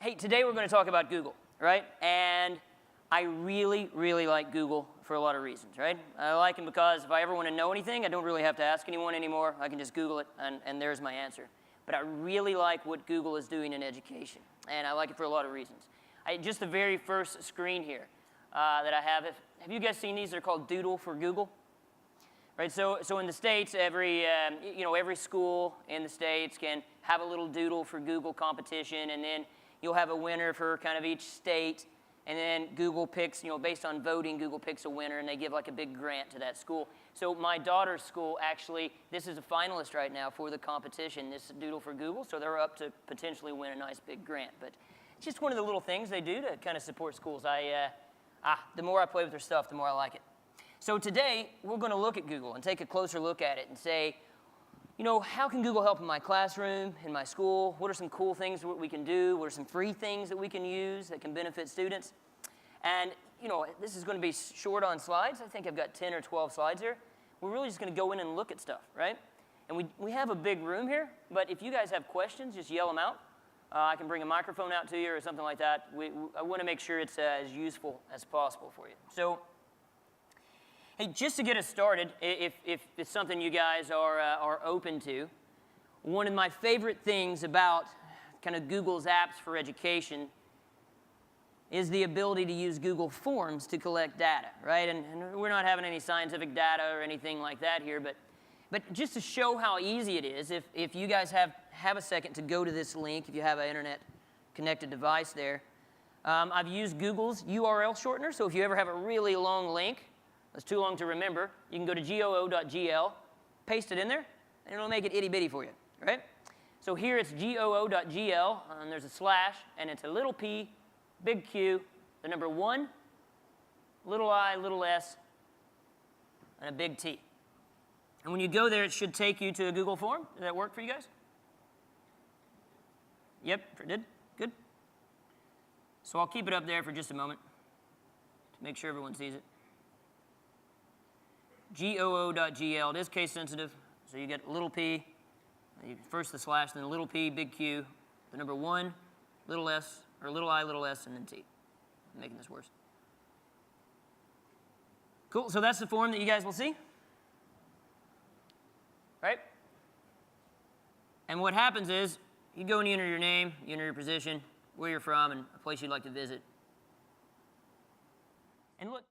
Hey, today we're going to talk about Google, right? And I really, really like Google for a lot of reasons, right? I like them because if I ever want to know anything, I don't really have to ask anyone anymore. I can just Google it, and there's my answer. But I really like what Google is doing in education, and I like it for a lot of reasons. Just the very first screen here that I have you guys seen these? They're called Doodle for Google. Right, so in the States, every school in the States can have a little Doodle for Google competition, and then you'll have a winner for kind of each state, and then Google picks, based on voting, Google picks a winner, and they give like a big grant to that school. So my daughter's school, actually, this is a finalist right now for the competition, this Doodle for Google, so they're up to potentially win a nice big grant. But it's just one of the little things they do to kind of support schools. The more I play with their stuff, the more I like it. So today, we're going to look at Google and take a closer look at it and say, how can Google help in my classroom, in my school? What are some cool things that we can do? What are some free things that we can use that can benefit students? And, this is going to be short on slides. I think I've got 10 or 12 slides here. We're really just going to go in and look at stuff, right? And we have a big room here, but if you guys have questions, just yell them out. I can bring a microphone out to you or something like that. I want to make sure it's as useful as possible for you. So, hey, just to get us started, if it's something you guys are open to, one of my favorite things about kind of Google's apps for education is the ability to use Google Forms to collect data, right? And we're not having any scientific data or anything like that here, but just to show how easy it is, if you guys have a second to go to this link, if you have an internet-connected device there, I've used Google's URL shortener, so if you ever have a really long link, it's too long to remember, you can go to goo.gl, paste it in there, and it'll make it itty-bitty for you, right? So here it's goo.gl, and there's a slash, and it's a little p, big Q, the number 1, little I, little s, and a big T. And when you go there, it should take you to a Google form. Does that work for you guys? Yep, it did. Good. So I'll keep it up there for just a moment to make sure everyone sees it. goo.gl. It is case sensitive, so you get little p, first the slash, then the little p, big Q, the number 1, little s, or little I, little s, and then T. I'm making this worse. Cool, so that's the form that you guys will see. Right? And what happens is, you go and you enter your name, you enter your position, where you're from, and a place you'd like to visit. And look.